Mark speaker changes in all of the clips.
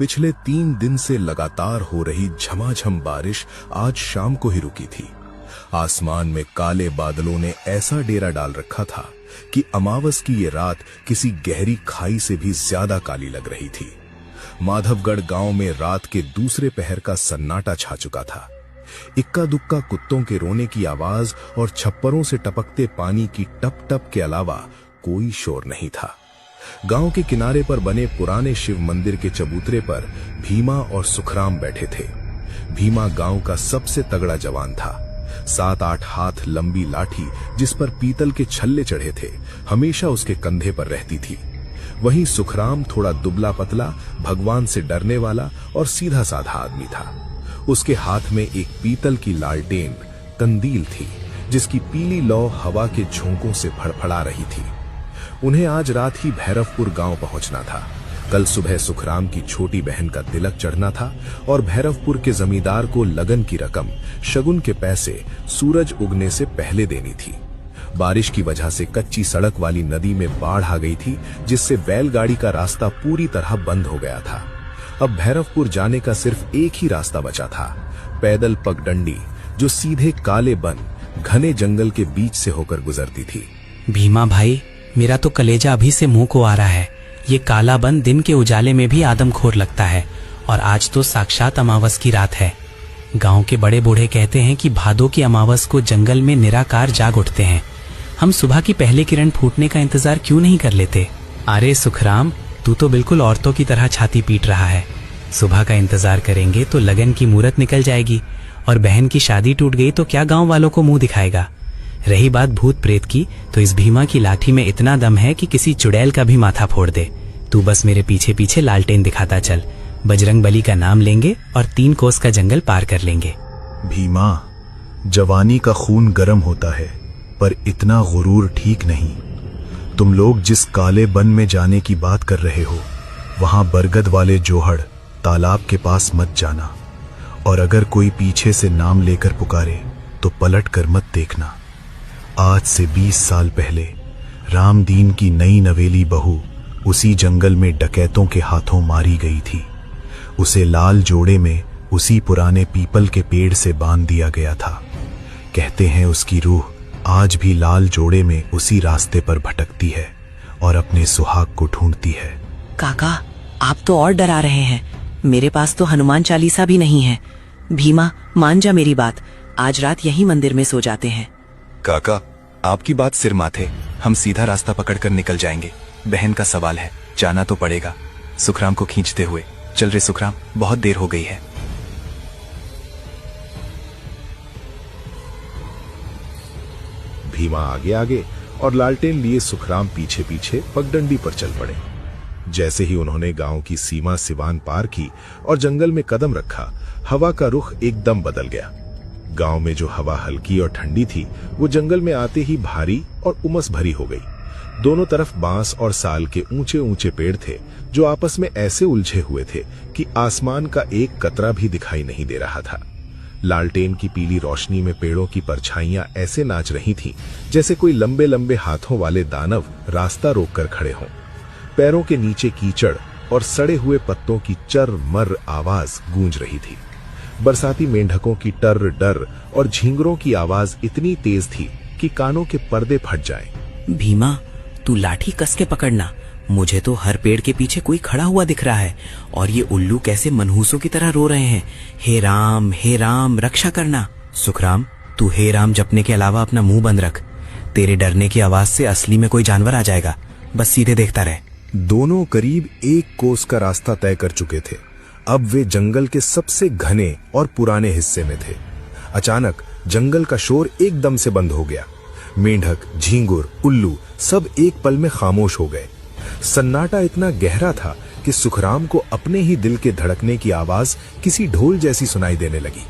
Speaker 1: पिछले 3 दिन से लगातार हो रही झमाझम बारिश आज शाम को ही रुकी थी। आसमान में काले बादलों ने ऐसा डेरा डाल रखा था कि अमावस की ये रात किसी गहरी खाई से भी ज्यादा काली लग रही थी। माधवगढ़ गांव में रात के दूसरे पहर का सन्नाटा छा चुका था। इक्का दुक्का कुत्तों के रोने की आवाज और छप्परों से टपकते पानी की टप टप के अलावा कोई शोर नहीं था। गांव के किनारे पर बने पुराने शिव मंदिर के चबूतरे पर भीमा और सुखराम बैठे थे। भीमा गांव का सबसे तगड़ा जवान था। 7-8 हाथ लंबी लाठी जिस पर पीतल के छल्ले चढ़े थे हमेशा उसके कंधे पर रहती थी। वहीं सुखराम थोड़ा दुबला पतला, भगवान से डरने वाला और सीधा साधा आदमी था। उसके हाथ में एक पीतल की लालटेन कंदील थी जिसकी पीली लौ हवा के झोंकों से फड़फड़ा रही थी। उन्हें आज रात ही भैरवपुर गांव पहुंचना था। कल सुबह सुखराम की छोटी बहन का तिलक चढ़ना था और भैरवपुर के जमींदार को लगन की रकम, शगुन के पैसे सूरज उगने से पहले देनी थी। बारिश की वजह से कच्ची सड़क वाली नदी में बाढ़ आ गई थी जिससे बैलगाड़ी का रास्ता पूरी तरह बंद हो गया था। अब भैरवपुर जाने का सिर्फ एक ही रास्ता बचा था, पैदल पगडंडी जो सीधे काले बन घने जंगल के बीच से होकर गुजरती थी।
Speaker 2: भीमा भाई, मेरा तो कलेजा अभी से मुंह को आ रहा है। ये काला बन दिन के उजाले में भी आदमखोर लगता है और आज तो साक्षात अमावस की रात है। गांव के बड़े बूढ़े कहते हैं कि भादों की अमावस को जंगल में निराकार जाग उठते हैं। हम सुबह की पहली किरण फूटने का इंतजार क्यों नहीं कर लेते? अरे सुखराम, तू तो बिल्कुल औरतों की तरह छाती पीट रहा है। सुबह का इंतजार करेंगे तो लगन की मुहूर्त निकल जाएगी और बहन की शादी टूट गई तो क्या गांव वालों को मुंह दिखाएगा? रही बात भूत प्रेत की, तो इस भीमा की लाठी में इतना दम है कि किसी चुड़ैल का भी माथा फोड़ दे। तू बस मेरे पीछे पीछे लालटेन दिखाता चल। बजरंग बली का नाम लेंगे और 3 कोस का जंगल पार कर लेंगे।
Speaker 3: भीमा, जवानी का खून गर्म होता है पर इतना गुरूर ठीक नहीं। तुम लोग जिस काले बन में जाने की बात कर रहे हो वहां बरगद वाले जोहड़ तालाब के पास मत जाना, और अगर कोई पीछे से नाम लेकर पुकारे तो पलट कर मत देखना। आज से 20 साल पहले रामदीन की नई नवेली बहू उसी जंगल में डकैतों के हाथों मारी गई थी। उसे लाल जोड़े में उसी पुराने पीपल के पेड़ से बांध दिया गया था। कहते हैं उसकी रूह आज भी लाल जोड़े में उसी रास्ते पर भटकती है और अपने सुहाग को ढूंढती है।
Speaker 4: काका, आप तो और डरा रहे हैं। मेरे पास तो हनुमान चालीसा भी नहीं है। भीमा, मान जा मेरी बात, आज रात यही मंदिर में सो जाते हैं।
Speaker 5: काका, आपकी बात सिर माथे, हम सीधा रास्ता पकड़कर निकल जाएंगे। बहन का सवाल है, जाना तो पड़ेगा। सुखराम को खींचते हुए चल रे सुखराम, बहुत देर हो गई है।
Speaker 1: भीमा आगे आगे और लालटेन लिए सुखराम पीछे पीछे पगडंडी पर चल पड़े। जैसे ही उन्होंने गांव की सीमा सिवान पार की और जंगल में कदम रखा, हवा का रुख एकदम बदल गया। गांव में जो हवा हल्की और ठंडी थी वो जंगल में आते ही भारी और उमस भरी हो गई। दोनों तरफ बांस और साल के ऊंचे ऊंचे पेड़ थे जो आपस में ऐसे उलझे हुए थे कि आसमान का एक कतरा भी दिखाई नहीं दे रहा था। लालटेन की पीली रोशनी में पेड़ों की परछाइयां ऐसे नाच रही थीं जैसे कोई लंबे लंबे हाथों वाले दानव रास्ता रोककर खड़े हों। पैरों के नीचे कीचड़ और सड़े हुए पत्तों की चर मर आवाज गूंज रही थी। बरसाती मेंढकों की टर डर और झींगरों की आवाज इतनी तेज थी कि कानों के पर्दे फट जाएं।
Speaker 4: भीमा, तू लाठी कस के पकड़ना। मुझे तो हर पेड़ के पीछे कोई खड़ा हुआ दिख रहा है और ये उल्लू कैसे मनहूसों की तरह रो रहे हैं, हे राम रक्षा करना। सुखराम, तू हे राम जपने के अलावा अपना मुंह बंद रख। तेरे डरने की आवाज से असली में कोई जानवर आ जाएगा। बस सीधे देखता रहे।
Speaker 1: दोनों करीब 1 कोस का रास्ता तय कर चुके थे। अब वे जंगल के सबसे घने और पुराने हिस्से में थे। अचानक जंगल का शोर एकदम से बंद हो गया। मेंढक, झींगुर, उल्लू सब एक पल में खामोश हो गए। सन्नाटा इतना गहरा था कि सुखराम को अपने ही दिल के धड़कने की आवाज किसी ढोल जैसी सुनाई देने लगी।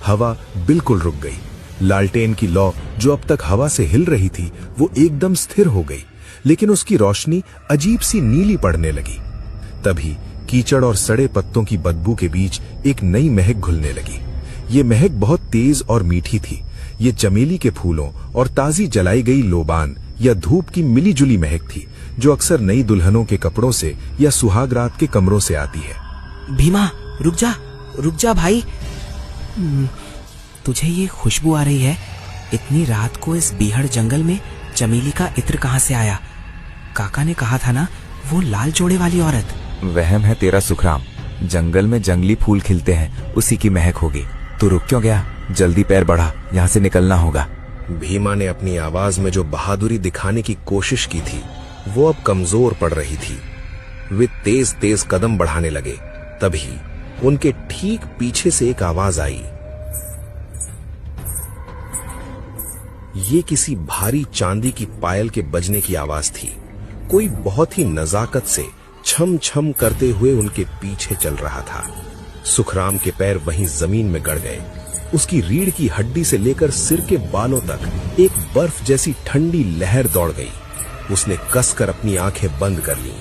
Speaker 1: हवा बिल्कुल रुक गई। लालटेन की लौ जो अब तक हवा से हिल रही थी वो एकदम स्थिर हो गई, लेकिन उसकी रोशनी अजीब सी नीली पड़ने लगी। तभी कीचड़ और सड़े पत्तों की बदबू के बीच एक नई महक घुलने लगी। ये महक बहुत तेज और मीठी थी। ये चमेली के फूलों और ताजी जलाई गई लोबान या धूप की मिली जुली महक थी जो अक्सर नई दुल्हनों के कपड़ों से या सुहाग रात के कमरों से आती है।
Speaker 4: भीमा रुक जा भाई। तुझे ये खुशबू आ रही है? इतनी रात को इस बीहड़ जंगल में चमेली का इत्र कहाँ से आया? काका ने कहा था ना, वो लाल जोड़े वाली औरत।
Speaker 5: वहम है तेरा सुखराम, जंगल में जंगली फूल खिलते हैं, उसी की महक होगी। तू रुक क्यों गया? जल्दी पैर बढ़ा, यहाँ से निकलना होगा।
Speaker 1: भीमा ने अपनी आवाज में जो बहादुरी दिखाने की कोशिश की थी वो अब कमजोर पड़ रही थी। वे तेज तेज कदम बढ़ाने लगे। तभी उनके ठीक पीछे से एक आवाज आई। ये किसी भारी चांदी की पायल के बजने की आवाज थी। कोई बहुत ही नजाकत से छम छम करते हुए उनके पीछे चल रहा था। सुखराम के पैर वहीं जमीन में गड़ गए। उसकी रीढ़ की हड्डी से लेकर सिर के बालों तक एक बर्फ जैसी ठंडी लहर दौड़ गई। उसने कसकर अपनी आंखें बंद कर ली।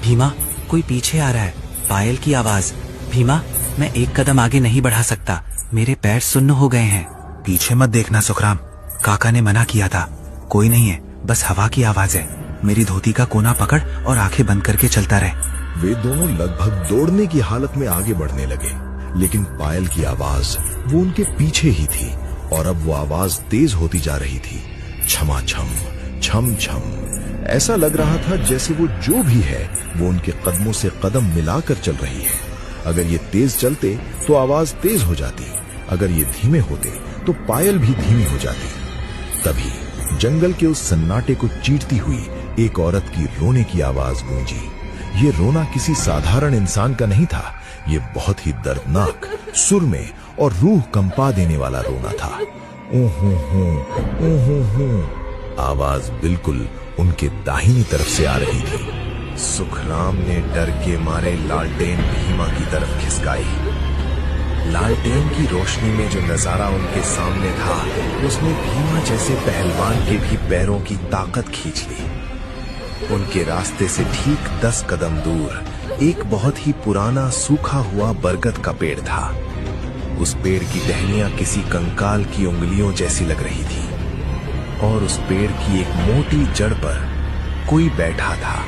Speaker 4: भीमा, कोई पीछे आ रहा है। पायल की आवाज। भीमा, मैं एक कदम आगे नहीं बढ़ा सकता, मेरे पैर सुन्न हो गए हैं। पीछे मत देखना सुखराम, काका ने मना किया था। कोई नहीं है, बस हवा की आवाज है। मेरी धोती का कोना पकड़ और आंखें बंद करके चलता रहे।
Speaker 3: वे दोनों लगभग दौड़ने की हालत में आगे बढ़ने लगे, लेकिन पायल की आवाज वो उनके पीछे ही थी और अब वो आवाज तेज होती जा रही थी। छमा छम छम छम। ऐसा लग रहा था जैसे वो जो भी है वो उनके कदमों से कदम मिलाकर चल रही है। अगर ये तेज चलते तो आवाज तेज हो जाती, अगर ये धीमे होते तो पायल भी धीमी हो जाती। तभी जंगल के उस सन्नाटे को चीरती हुई एक औरत की रोने की आवाज गूंजी। ये रोना किसी साधारण इंसान का नहीं था, ये बहुत ही दर्दनाक, सुर में और रूह कंपा देने वाला रोना था। आवाज बिल्कुल उनके दाहिनी तरफ से आ रही थी। सुखराम ने डर के मारे लालटेन भीमा की तरफ खिसकाई। लालटेन की रोशनी में जो नजारा उनके सामने था उसने भीमा जैसे पहलवान के भी पैरों की ताकत खींच ली। उनके रास्ते से ठीक 10 कदम दूर एक बहुत ही पुराना सूखा हुआ बरगद का पेड़ था। उस पेड़ की टहनियां किसी कंकाल की उंगलियों जैसी लग रही थी और उस पेड़ की एक मोटी जड़ पर कोई बैठा था।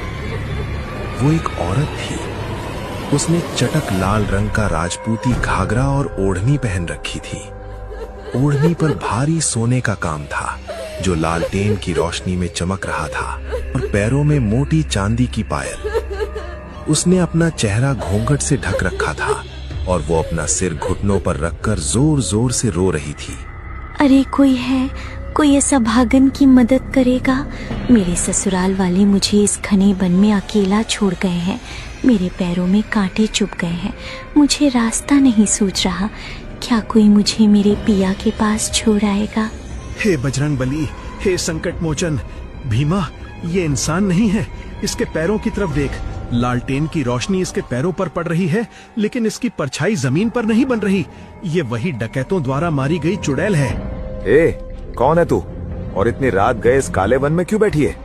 Speaker 3: वो एक औरत थी। उसने चटक लाल रंग का राजपूती घाघरा और ओढ़नी पहन रखी थी। ओढ़नी पर भारी सोने का काम था जो लालटेन की रोशनी में चमक रहा था और पैरों में मोटी चांदी की पायल। उसने अपना चेहरा घूंघट से ढक रखा था और वो अपना सिर घुटनों पर रखकर जोर जोर से रो रही थी।
Speaker 6: अरे कोई है, कोई ऐसा भागन की मदद करेगा। मेरे ससुराल वाले मुझे इस घने वन में अकेला छोड़ गए हैं। मेरे पैरों में कांटे चुभ गए हैं। मुझे रास्ता नहीं सूझ रहा। क्या कोई मुझे मेरे पिया के पास छोड़ आएगा?
Speaker 3: हे बजरंग बली, हे संकट मोचन। भीमा, ये इंसान नहीं है, इसके पैरों की तरफ देख। लालटेन की रोशनी इसके पैरों पर पड़ रही है, लेकिन इसकी परछाई जमीन पर नहीं बन रही। ये वही डकैतों द्वारा मारी गई चुड़ैल है।
Speaker 5: कौन है तू और इतनी रात गए इस काले वन में क्यों बैठी है?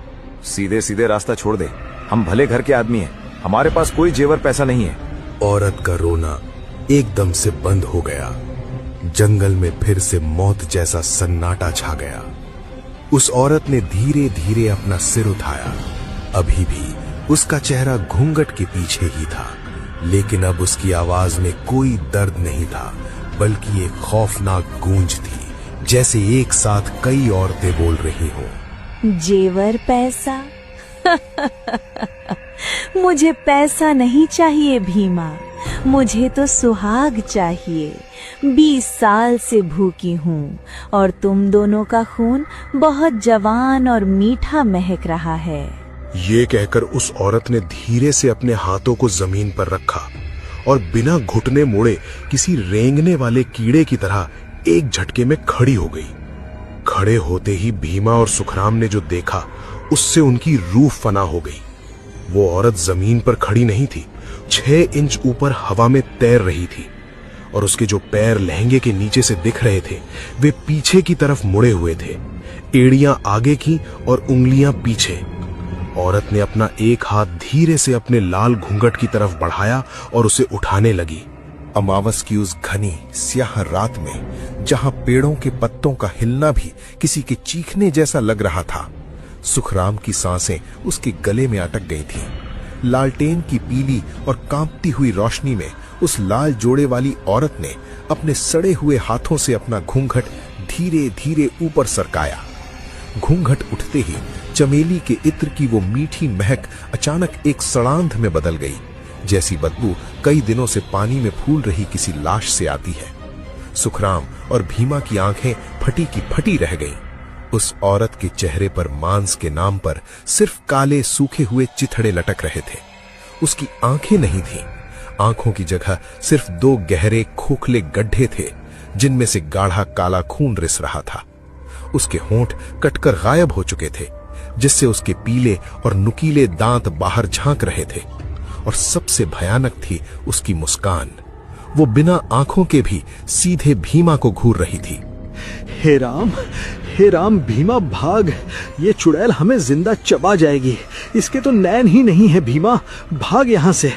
Speaker 5: सीधे सीधे रास्ता छोड़ दे। हम भले घर के आदमी हैं, हमारे पास कोई जेवर पैसा नहीं है।
Speaker 1: औरत का रोना एकदम से बंद हो गया। जंगल में फिर से मौत जैसा सन्नाटा छा गया। उस औरत ने धीरे धीरे अपना सिर उठाया। अभी भी उसका चेहरा घूंघट के पीछे ही था, लेकिन अब उसकी आवाज में कोई दर्द नहीं था, बल्कि एक खौफनाक गूंज थी, जैसे एक साथ कई औरतें बोल रही हो।
Speaker 6: जेवर पैसा? मुझे पैसा नहीं चाहिए भीमा, मुझे तो सुहाग चाहिए। 20 साल से भूखी हूँ और तुम दोनों का खून बहुत जवान और मीठा महक रहा है।
Speaker 3: ये कहकर उस औरत ने धीरे से अपने हाथों को जमीन पर रखा और बिना घुटने मोड़े किसी रेंगने वाले कीड़े की तरह एक झटके में खड़ी हो गई। खड़े होते ही भीमा और सुखराम ने जो देखा उससे उनकी रूह फना हो गई। वो औरत जमीन पर खड़ी नहीं थी, 6 इंच ऊपर हवा में तैर रही थी और उसके जो पैर लहंगे के नीचे से दिख रहे थे वे पीछे की तरफ मुड़े हुए थे, एड़ियां आगे की और उंगलियां पीछे। औरत ने अपना एक हाथ धीरे से अपने लाल घूंघट की तरफ बढ़ाया और उसे उठाने लगी।
Speaker 1: अमावस की उस घनी स्याह रात में जहां पेड़ों के पत्तों का हिलना भी किसी के चीखने जैसा लग रहा था, सुखराम की सांसें उसके गले में अटक गई थीं। लालटेन की पीली और कांपती हुई रोशनी में उस लाल जोड़े वाली औरत ने अपने सड़े हुए हाथों से अपना घूंघट धीरे धीरे ऊपर सरकाया। घूंघट उठते ही चमेली के इत्र की वो मीठी महक अचानक एक सड़ांध में बदल गई, जैसी बदबू कई दिनों से पानी में फूल रही किसी लाश से आती है। सुखराम और भीमा की आंखें फटी की फटी रह गईं। उस औरत के चेहरे पर मांस के नाम पर सिर्फ काले सूखे हुए चिथड़े लटक रहे थे। उसकी आंखें नहीं थीं। आंखों की जगह सिर्फ दो गहरे खोखले गड्ढे थे, जिनमें से गाढ़ा काला खून रिस रहा था। उसके होंठ कटकर गायब हो चुके थे, जिससे उसके पीले और नुकीले दांत बाहर झांक रहे थे। और सबसे भयानक थी उसकी मुस्कान। वो बिना आंखों के भी सीधे भीमा को घूर रही थी।
Speaker 3: हे राम भीमा भाग, ये चुड़ैल हमें जिंदा चबा जाएगी। इसके तो नैन ही नहीं है भीमा, भाग यहाँ से।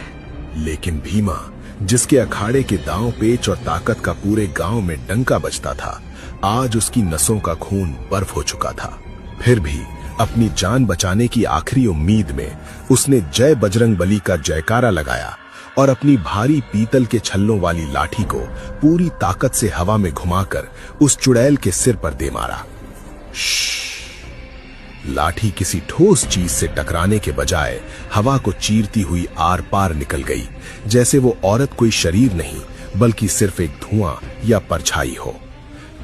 Speaker 1: लेकिन भीमा, जिसके अखाड़े के दांव पेच और ताकत का पूरे गांव में डंका बजता था, आज उसकी नसों का खून बर्फ हो चुका था। फिर भी अपनी जान बचाने की आखिरी उम्मीद में उसने जय बजरंग बली का जयकारा लगाया और अपनी भारी पीतल के छल्लों वाली लाठी को पूरी ताकत से हवा में घुमाकर उस चुड़ैल के सिर पर दे मारा। लाठी किसी ठोस चीज से टकराने के बजाय हवा को चीरती हुई आर पार निकल गई, जैसे वो औरत कोई शरीर नहीं बल्कि सिर्फ एक धुआं या परछाई हो।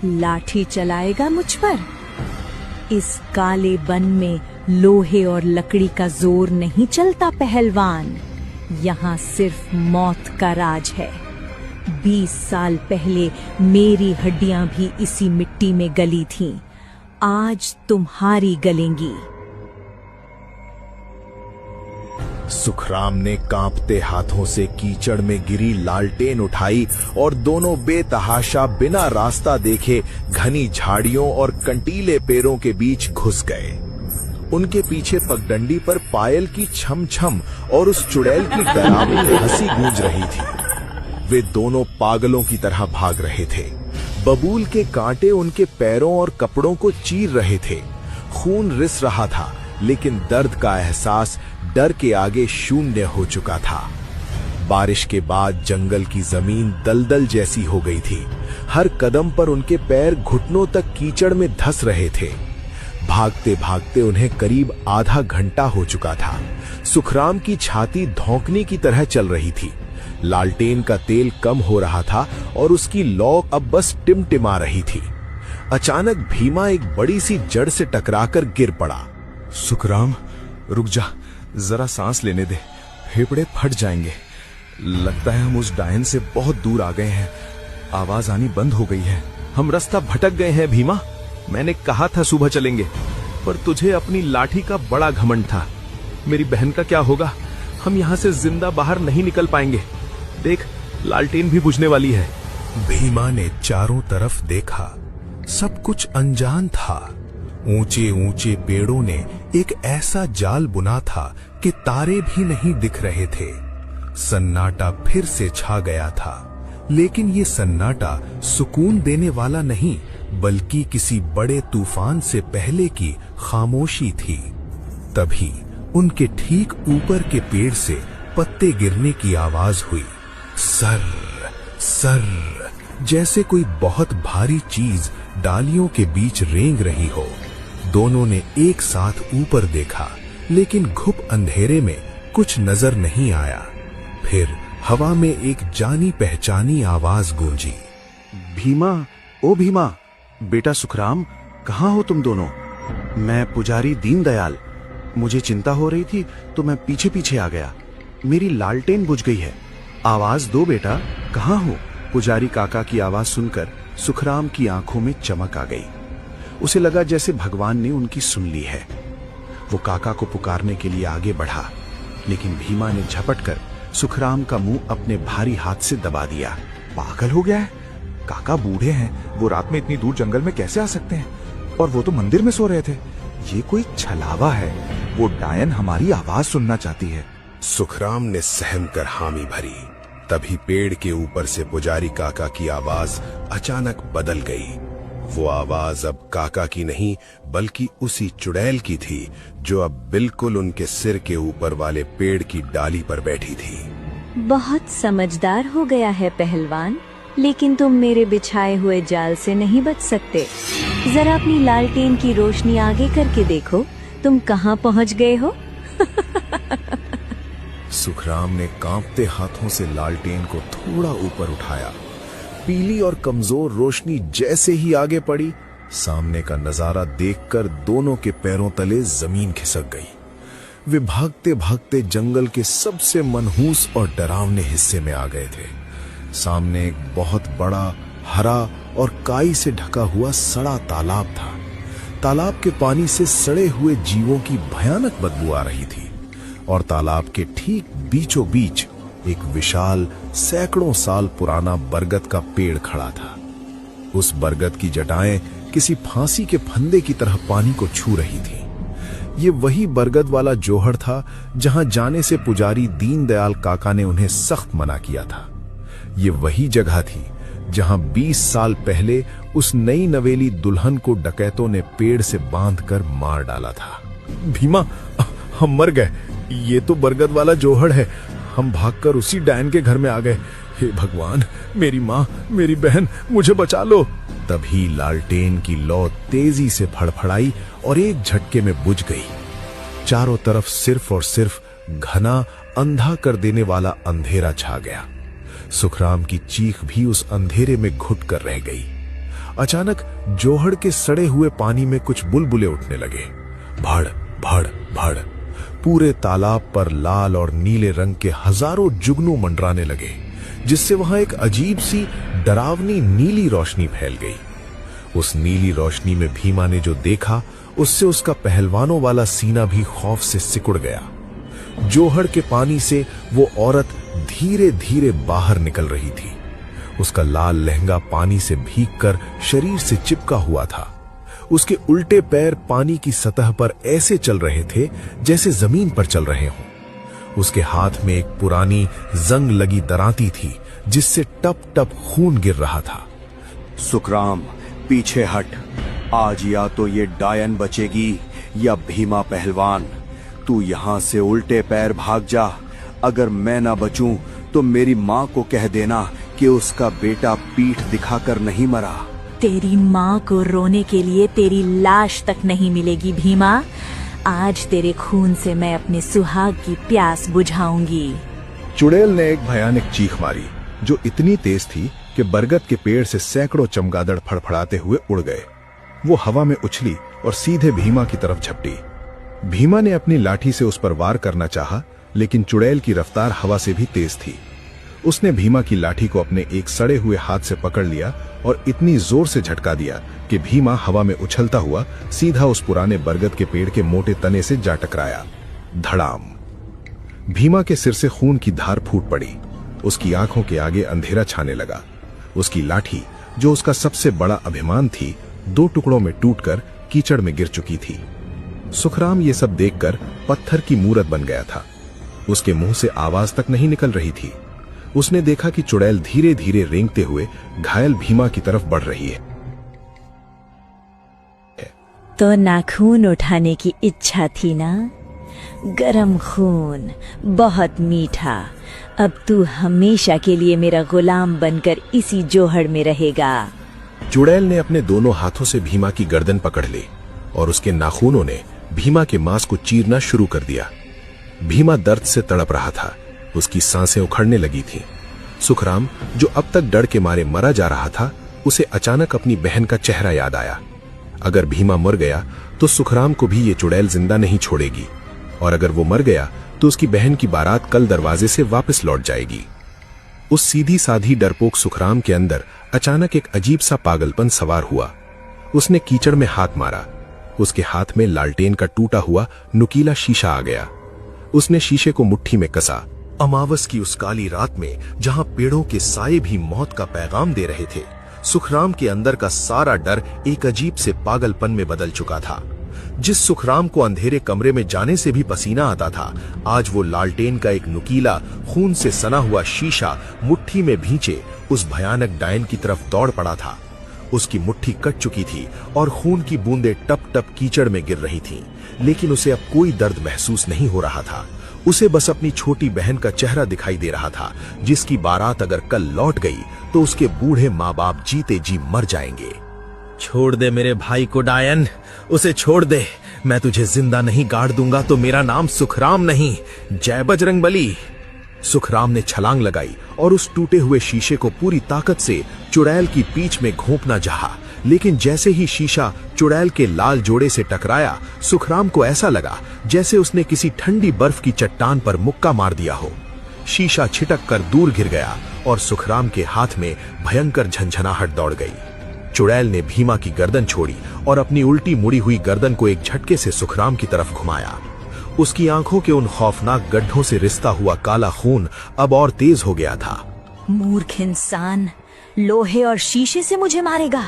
Speaker 7: लाठी चलाएगा मुझ पर? इस काले वन में लोहे और लकड़ी का जोर नहीं चलता पहलवान। यहाँ सिर्फ मौत का राज है। 20 साल पहले मेरी हड्डियां भी इसी मिट्टी में गली थीं। आज तुम्हारी गलेंगी।
Speaker 1: सुखराम ने कांपते हाथों से कीचड़ में गिरी लालटेन उठाई और दोनों बेतहाशा बिना रास्ता देखे घनी झाड़ियों और कंटीले पेड़ों के बीच घुस गए। उनके पीछे पगडंडी पर पायल की छम छम और उस चुड़ैल की डरावनी हंसी गूंज रही थी। वे दोनों पागलों की तरह भाग रहे थे। बबूल के कांटे उनके पैरों और कपड़ों को चीर रहे थे। खून रिस रहा था, लेकिन दर्द का एहसास डर के आगे शून्य हो चुका था। बारिश के बाद जंगल की जमीन दलदल जैसी हो गई थी। हर कदम पर उनके पैर घुटनों तक कीचड़ में धंस रहे थे। भागते भागते उन्हें करीब आधा घंटा हो चुका था। सुखराम की छाती धौंकने की तरह चल रही थी। लालटेन का तेल कम हो रहा था और उसकी लौ अब बस टिमटिमा रही थी। अचानक भीमा एक बड़ी सी जड़ से टकराकर गिर पड़ा।
Speaker 5: सुखराम, रुक जा, जरा सांस लेने दे, फेफड़े फट जाएंगे। लगता है हम उस डायन से बहुत दूर आ गए हैं। आवाज आनी बंद हो गई है। हम रास्ता भटक गए हैं भीमा। मैंने कहा था सुबह चलेंगे, पर तुझे अपनी लाठी का बड़ा घमंड था। मेरी बहन का क्या होगा? हम यहाँ से जिंदा बाहर नहीं निकल पाएंगे। देख, लालटेन भी बुझने वाली है।
Speaker 1: भीमा ने चारों तरफ देखा। सब कुछ अनजान था। ऊंचे ऊंचे पेड़ों ने एक ऐसा जाल बुना था कि तारे भी नहीं दिख रहे थे। सन्नाटा फिर से छा गया था, लेकिन ये सन्नाटा सुकून देने वाला नहीं, बल्कि किसी बड़े तूफान से पहले की खामोशी थी। तभी उनके ठीक ऊपर के पेड़ से पत्ते गिरने की आवाज हुई। सर सर, जैसे कोई बहुत भारी चीज डालियों के बीच रेंग रही हो। दोनों ने एक साथ ऊपर देखा, लेकिन घुप अंधेरे में कुछ नजर नहीं आया। फिर हवा में एक जानी पहचानी आवाज गूंजी।
Speaker 3: भीमा, ओ भीमा, बेटा सुखराम, कहाँ हो तुम दोनों? मैं पुजारी दीनदयाल। मुझे चिंता हो रही थी तो मैं पीछे पीछे आ गया। मेरी लालटेन बुझ गई है। आवाज दो बेटा, कहाँ हो? पुजारी काका की आवाज सुनकर सुखराम की आंखों में चमक आ गई। उसे लगा जैसे भगवान ने उनकी सुन ली है। वो काका को पुकारने के लिए आगे बढ़ा, लेकिन भीमा ने झपटकर सुखराम का मुंह अपने भारी हाथ से दबा दिया।
Speaker 5: पागल हो गया है? काका बूढ़े हैं, वो रात में इतनी दूर जंगल में कैसे आ सकते हैं? और वो तो मंदिर में सो रहे थे। ये कोई छलावा है। वो डायन हमारी आवाज सुनना चाहती है।
Speaker 1: सुखराम ने सहम कर हामी भरी। तभी पेड़ के ऊपर से पुजारी काका की आवाज अचानक बदल गई। वो आवाज अब काका की नहीं, बल्कि उसी चुड़ैल की थी, जो अब बिल्कुल उनके सिर के ऊपर वाले पेड़ की डाली पर बैठी थी।
Speaker 7: बहुत समझदार हो गया है पहलवान, लेकिन तुम मेरे बिछाए हुए जाल से नहीं बच सकते। जरा अपनी लालटेन की रोशनी आगे करके देखो, तुम कहाँ पहुँच गए हो?
Speaker 1: सुखराम ने कांपते हाथों से लालटेन को थोड़ा ऊपर उठाया। पीली और कमजोर रोशनी जैसे ही आगे पड़ी, सामने का नजारा देखकर दोनों के पैरों तले जमीन खिसक गई। वे भागते भागते जंगल के सबसे मनहूस और डरावने हिस्से में आ गए थे। सामने एक बहुत बड़ा, हरा और काई से ढका हुआ सड़ा तालाब था। तालाब के पानी से सड़े हुए जीवों की भयानक बदबू आ रही थी और तालाब के ठीक बीचों बीच एक विशाल, सैकड़ों साल पुराना बरगद का पेड़ खड़ा था। उस बरगद की जटाएं किसी फांसी के फंदे की तरह पानी को छू रही थी। ये वही बरगद वाला जोहड़ था जहां जाने से पुजारी दीनदयाल काका ने उन्हें सख्त मना किया था। ये वही जगह थी जहां 20 साल पहले उस नई नवेली दुल्हन को डकैतों ने पेड़ से बांधकर मार डाला था। भीमा, हम मर गए। ये तो बरगद वाला जोहड़ है। हम भागकर उसी डायन के घर में आ गए। हे भगवान, मेरी माँ, मेरी बहन, मुझे बचा लो। तभी लालटेन की लौ तेजी से फड़फड़ाई और एक झटके में बुझ गई। चारों तरफ सिर्फ और सिर्फ घना, अंधा कर देने वाला अंधेरा छा गया। सुखराम की चीख भी उस अंधेरे में घुट कर रह गई। अचानक जोहड़ के सड़े हुए पानी में कुछ बुलबुले उठने लगे। भड़ भड़ भड़। पूरे तालाब पर लाल और नीले रंग के हजारों जुगनू मंडराने लगे, जिससे वहां एक अजीब सी डरावनी नीली रोशनी फैल गई। उस नीली रोशनी में भीमा ने जो देखा, उससे उसका पहलवानों वाला सीना भी खौफ से सिकुड़ गया। जोहड़ के पानी से वो औरत धीरे धीरे बाहर निकल रही थी। उसका लाल लहंगा पानी से भीगकर शरीर से चिपका हुआ था। उसके उल्टे पैर पानी की सतह पर ऐसे चल रहे थे जैसे जमीन पर चल रहे हों। उसके हाथ में एक पुरानी जंग लगी दराती थी जिससे टप टप खून गिर रहा था।
Speaker 8: सुखराम, पीछे हट। आज या तो ये डायन बचेगी या भीमा पहलवान। तू यहाँ से उल्टे पैर भाग जा। अगर मैं ना बचूं तो मेरी माँ को कह देना कि उसका बेटा पीठ दिखाकर नहीं मरा।
Speaker 7: तेरी माँ को रोने के लिए तेरी लाश तक नहीं मिलेगी भीमा। आज तेरे खून से मैं अपने सुहाग की प्यास बुझाऊंगी।
Speaker 3: चुड़ैल ने एक भयानक चीख मारी जो इतनी तेज थी कि बरगद के पेड़ से सैकड़ों चमगादड़ फड़फड़ाते हुए उड़ गए। वो हवा में उछली और सीधे भीमा की तरफ झपटी। भीमा ने अपनी लाठी से उस पर वार करना चाहा, लेकिन चुड़ैल की रफ्तार हवा से भी तेज थी। उसने भीमा की लाठी को अपने एक सड़े हुए हाथ से पकड़ लिया और इतनी जोर से झटका दिया कि भीमा हवा में उछलता हुआ सीधा उस पुराने बरगद के पेड़ के मोटे तने से जा टकराया। धड़ाम। भीमा के सिर से खून की धार फूट पड़ी। उसकी आंखों के आगे अंधेरा छाने लगा। उसकी लाठी, जो उसका सबसे बड़ा अभिमान थी, 2 टुकड़ों में टूटकर कीचड़ में गिर चुकी थी। सुखराम ये सब देखकर पत्थर की मूरत बन गया था। उसके मुंह से आवाज तक नहीं निकल रही थी। उसने देखा कि चुड़ैल धीरे धीरे रेंगते हुए घायल भीमा की तरफ बढ़ रही है।
Speaker 7: तो नाखून उठाने की इच्छा थी ना? गरम खून, बहुत मीठा। अब तू हमेशा के लिए मेरा गुलाम बनकर इसी जोहड़ में रहेगा।
Speaker 3: चुड़ैल ने अपने दोनों हाथों से भीमा की गर्दन पकड़ ली और उसके नाखूनों ने भीमा के मांस को चीरना शुरू कर दिया। भीमा दर्द से तड़प रहा था। उसकी सांसें उखड़ने लगी थीं। सुखराम, जो अब तक डर के मारे मरा जा रहा था, उसे अचानक अपनी बहन का चेहरा याद आया। अगर भीमा मर गया तो सुखराम को भी ये चुड़ैल जिंदा नहीं छोड़ेगी, और अगर वो मर गया तो उसकी बहन की बारात कल दरवाजे से वापस लौट जाएगी। उस सीधी साधी डरपोक सुखराम के अंदर अचानक एक अजीब सा पागलपन सवार हुआ। उसने कीचड़ में हाथ मारा। उसके हाथ में लालटेन का टूटा हुआ नुकीला शीशा आ गया। उसने शीशे को मुट्ठी में कसा। अमावस की उस काली रात में, जहां पेड़ों के साये भी मौत का पैगाम दे रहे थे, सुखराम के अंदर का सारा डर एक अजीब से पागलपन में बदल चुका था। जिस सुखराम को अंधेरे कमरे में जाने से भी पसीना आता था, आज वो लालटेन का एक नुकीला, खून से सना हुआ शीशा मुट्ठी में भींचे उस भयानक डायन की तरफ दौड़ पड़ा था। उसकी मुट्ठी कट चुकी थी और खून की बूंदें टप टप कीचड़ में गिर रही थीं, लेकिन उसे अब कोई दर्द महसूस नहीं हो रहा था।
Speaker 1: उसे बस अपनी छोटी बहन का चेहरा दिखाई दे रहा था, जिसकी बारात अगर कल लौट गई तो उसके बूढ़े माँ बाप जीते जी मर जाएंगे।
Speaker 9: छोड़ दे मेरे भाई को डायन, उसे छोड़ दे। मैं तुझे जिंदा नहीं गाड़ दूंगा तो मेरा नाम सुखराम नहीं, जय बजरंगबली।
Speaker 1: सुखराम ने छलांग लगाई और उस टूटे हुए शीशे को पूरी ताकत से चुड़ैल की पीठ में घोंपना चाहा, लेकिन जैसे ही शीशा चुड़ैल के लाल जोड़े से टकराया, सुखराम को ऐसा लगा जैसे उसने किसी ठंडी बर्फ की चट्टान पर मुक्का मार दिया हो। शीशा छिटक कर दूर गिर गया और सुखराम के हाथ में भयंकर झंझनाहट दौड़ गई। चुड़ैल ने भीमा की गर्दन छोड़ी और अपनी उल्टी मुड़ी हुई गर्दन को एक झटके से सुखराम की तरफ घुमाया। उसकी आंखों के उन खौफनाक गड्ढों से रिसता हुआ काला खून अब और तेज हो गया था।
Speaker 7: मूर्ख इंसान, लोहे और शीशे से मुझे मारेगा?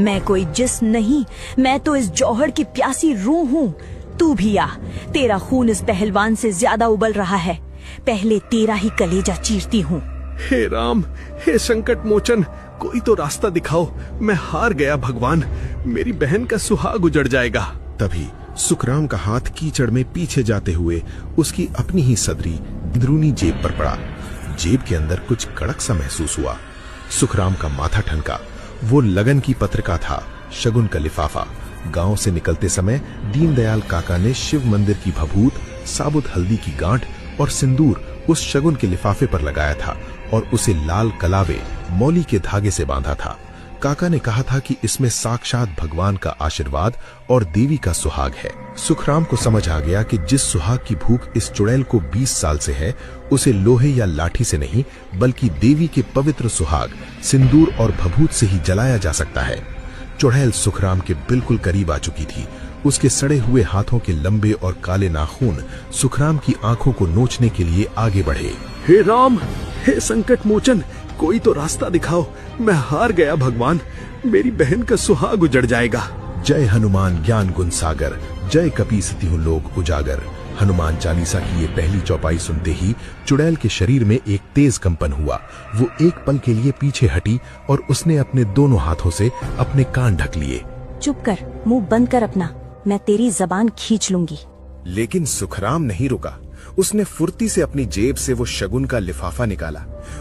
Speaker 7: मैं कोई जिस्म नहीं, मैं तो इस जौहर की प्यासी रूह हूँ। तू भी आ, तेरा खून इस पहलवान से ज्यादा उबल रहा है। पहले तेरा ही कलेजा चीरती हूँ।
Speaker 5: हे राम, हे संकट मोचन, कोई तो रास्ता दिखाओ। मैं हार गया भगवान, मेरी बहन का सुहाग उजड़ जाएगा।
Speaker 1: तभी सुखराम का हाथ कीचड़ में पीछे जाते हुए उसकी अपनी ही सदरी अंदरूनी जेब पर पड़ा। जेब के अंदर कुछ कड़क सा महसूस हुआ। सुखराम का माथा ठनका। वो लगन की पत्रिका था, शगुन का लिफाफा। गांव से निकलते समय दीनदयाल काका ने शिव मंदिर की भभूत, साबुत हल्दी की गांठ और सिंदूर उस शगुन के लिफाफे पर लगाया था और उसे लाल कलावे मौली के धागे से बांधा था। काका ने कहा था कि इसमें साक्षात भगवान का आशीर्वाद और देवी का सुहाग है। सुखराम को समझ आ गया कि जिस सुहाग की भूख इस चुड़ैल को 20 साल से है, उसे लोहे या लाठी से नहीं बल्कि देवी के पवित्र सुहाग, सिंदूर और भभूत से ही जलाया जा सकता है। चुड़ैल सुखराम के बिल्कुल करीब आ चुकी थी। उसके सड़े हुए हाथों के लंबे और काले नाखून सुखराम की आंखों को नोचने के लिए आगे बढ़े।
Speaker 5: हे राम, हे संकट मोचन, कोई तो रास्ता दिखाओ। मैं हार गया भगवान, मेरी बहन का सुहाग उजड़ जाएगा।
Speaker 1: जय हनुमान ज्ञान गुण सागर, जय कपीसति लोक उजागर। हनुमान चालीसा की ये पहली चौपाई सुनते ही चुड़ैल के शरीर में एक तेज कंपन हुआ। वो एक पल के लिए पीछे हटी और उसने अपने दोनों हाथों से अपने कान ढक लिए।
Speaker 7: चुप कर, मुंह बंद कर अपना, मैं तेरी जबान खींच लूंगी।
Speaker 1: लेकिन सुखराम नहीं रुका। उसने फुर्ती से अपनी जेब से वो शगुन का लिफाफा निकाला।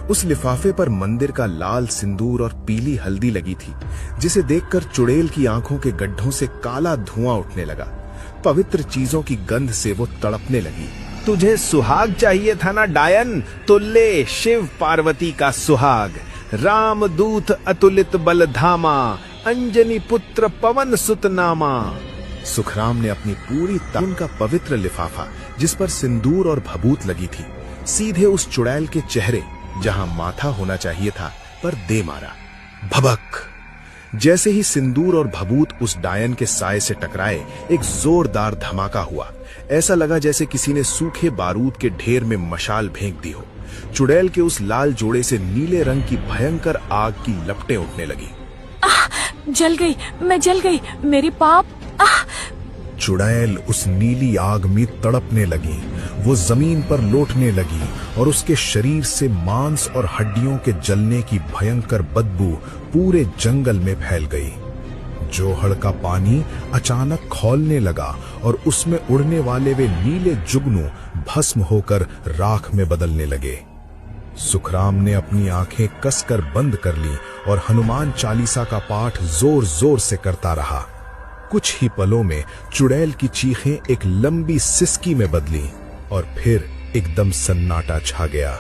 Speaker 1: उस लिफाफे पर मंदिर का लाल सिंदूर और पीली हल्दी लगी थी, जिसे देखकर चुड़ैल की आंखों के गड्ढों से काला धुआं उठने लगा। पवित्र चीजों की गंध से वो तड़पने लगी।
Speaker 9: तुझे सुहाग चाहिए था ना डायन, तो ले शिव पार्वती का सुहाग। राम दूत अतुलित बल धामा, अंजनी पुत्र पवन सुत नामा।
Speaker 1: सुखराम ने अपनी पूरी ताकत का पवित्र लिफाफा, जिस पर सिंदूर और भभूत लगी थी, सीधे उस चुड़ैल के चेहरे, जहां माथा होना चाहिए था, पर दे मारा। भबक! जैसे ही सिंदूर और भभूत उस डायन के साए से टकराए, एक जोरदार धमाका हुआ। ऐसा लगा जैसे किसी ने सूखे बारूद के ढेर में मशाल फेंक दी हो। चुड़ैल के उस लाल जोड़े से नीले रंग की भयंकर आग की लपटें उठने लगी।
Speaker 10: जल गई, मैं जल गई, मेरी पाप।
Speaker 1: चुड़ैल उस नीली आग में तड़पने लगी। वो जमीन पर लोटने लगी और उसके शरीर से मांस और हड्डियों के जलने की भयंकर बदबू पूरे जंगल में फैल गई। जोहड़ का पानी अचानक खौलने लगा और उसमें उड़ने वाले वे नीले जुगनू भस्म होकर राख में बदलने लगे। सुखराम ने अपनी आंखें कसकर बंद कर ली और हनुमान चालीसा का पाठ जोर जोर से करता रहा। कुछ ही पलों में चुड़ैल की चीखें एक लंबी सिसकी में बदली और फिर एकदम सन्नाटा छा गया।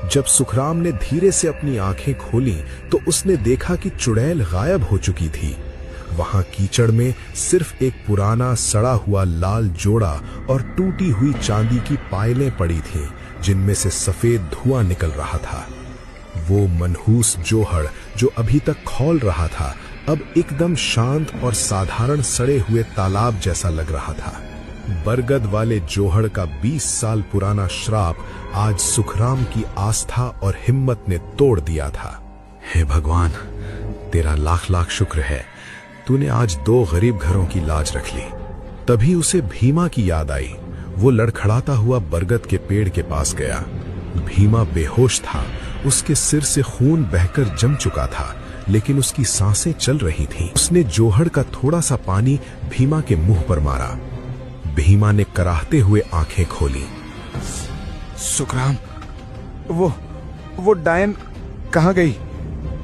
Speaker 1: जब सुखराम ने धीरे से अपनी आंखें खोली तो उसने देखा कि चुड़ैल गायब हो चुकी थी। वहां कीचड़ में सिर्फ एक पुराना सड़ा हुआ लाल जोड़ा और टूटी हुई चांदी की पायलें पड़ी थीं, जिनमें से सफेद धुआं निकल रहा था। वो मनहूस जोहड़ जो अभी तक खौल रहा था, अब एकदम शांत और साधारण सड़े हुए तालाब जैसा लग रहा था। बरगद वाले जोहड़ का 20 साल पुराना श्राप आज सुखराम की आस्था और हिम्मत ने तोड़ दिया था। हे भगवान, तेरा लाख लाख शुक्र है, तूने आज 2 गरीब घरों की लाज रख ली। तभी उसे भीमा की याद आई। वो लड़खड़ाता हुआ बरगद के पेड़ के पास गया। भीमा बेहोश था, उसके सिर से खून बहकर जम चुका था, लेकिन उसकी सांसें चल रही थीं। उसने जोहड़ का थोड़ा सा पानी भीमा के मुंह पर मारा। भीमा ने कराहते हुए आंखें खोली।
Speaker 5: सुखराम, वो डायन कहाँ गई?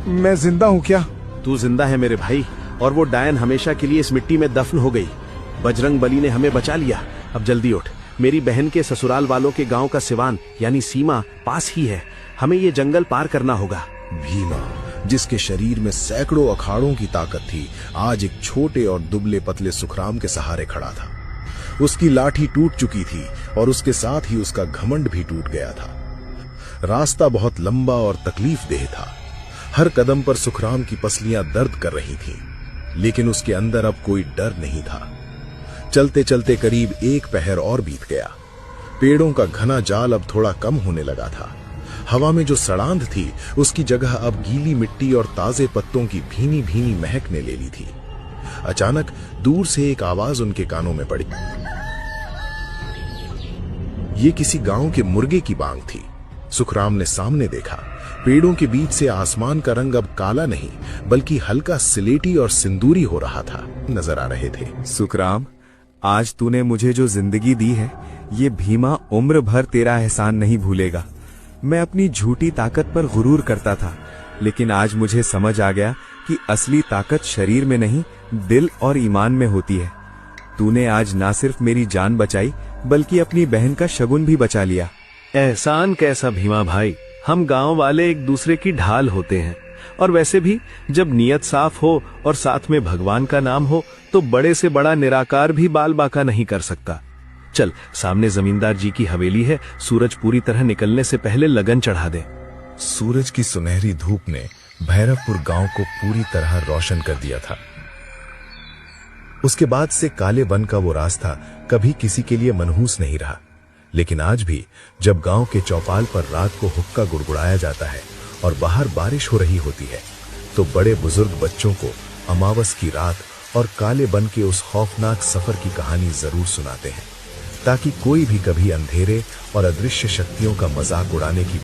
Speaker 5: मैं जिंदा हूँ क्या?
Speaker 9: तू जिंदा है मेरे भाई, और वो डायन हमेशा के लिए इस मिट्टी में दफन हो गई। बजरंग बली ने हमें बचा लिया। अब जल्दी उठ, मेरी बहन के ससुराल वालों के गांव का सिवान यानी सीमा पास ही है। हमें ये जंगल पार करना होगा।
Speaker 1: भीमा, जिसके शरीर में सैकड़ों अखाड़ों की ताकत थी, आज एक छोटे और दुबले पतले सुखराम के सहारे खड़ा था। उसकी लाठी टूट चुकी थी और उसके साथ ही उसका घमंड भी टूट गया था। रास्ता बहुत लंबा और तकलीफदेह था। हर कदम पर सुखराम की पसलियां दर्द कर रही थीं, लेकिन उसके अंदर अब कोई डर नहीं था। चलते चलते करीब एक पहर और बीत गया। पेड़ों का घना जाल अब थोड़ा कम होने लगा था। हवा में जो सड़ांध थी, उसकी जगह अब गीली मिट्टी और ताजे पत्तों की भीनी भीनी महक ने ले ली थी। अचानक दूर से एक आवाज उनके कानों में पड़ी। ये किसी गांव के मुर्गे की बांग थी। सुखराम ने सामने देखा। पेड़ों के बीच से आसमान का रंग अब काला नहीं, बल्कि हल्का सिलेटी और सिंदूरी हो रहा था नजर आ रहे थे।
Speaker 5: सुखराम, आज तूने मुझे जो जिंदगी दी है, ये भीमा उम्र भर तेरा एहसान नहीं भूलेगा। मैं अपनी झूठी ताकत पर गुरूर करता था, लेकिन आज मुझे समझ आ गया कि असली ताकत शरीर में नहीं, दिल और ईमान में होती है। तूने आज ना सिर्फ मेरी जान बचाई, बल्कि अपनी बहन का शगुन भी बचा लिया।
Speaker 9: एहसान कैसा भीमा भाई, हम गांव वाले एक दूसरे की ढाल होते हैं। और वैसे भी जब नीयत साफ हो और साथ में भगवान का नाम हो, तो बड़े से बड़ा निराकार भी बाल बाका नहीं कर सकता। चल, सामने जमींदार जी की हवेली है। सूरज पूरी तरह निकलने से पहले लगन चढ़ा दे।
Speaker 1: सूरज की सुनहरी धूप ने भैरवपुर गांव को पूरी तरह रोशन कर दिया था। उसके बाद से काले वन का वो रास्ता कभी किसी के लिए मनहूस नहीं रहा। लेकिन आज भी जब गांव के चौपाल पर रात को हुक्का गुड़गुड़ाया जाता है और बाहर बारिश हो रही होती है, तो बड़े बुजुर्ग बच्चों को अमावस की रात और काले वन के उस खौफनाक सफर की कहानी जरूर सुनाते हैं, ताकि कोई भी कभी अंधेरे और अदृश्य शक्तियों का मजाक उड़ाने की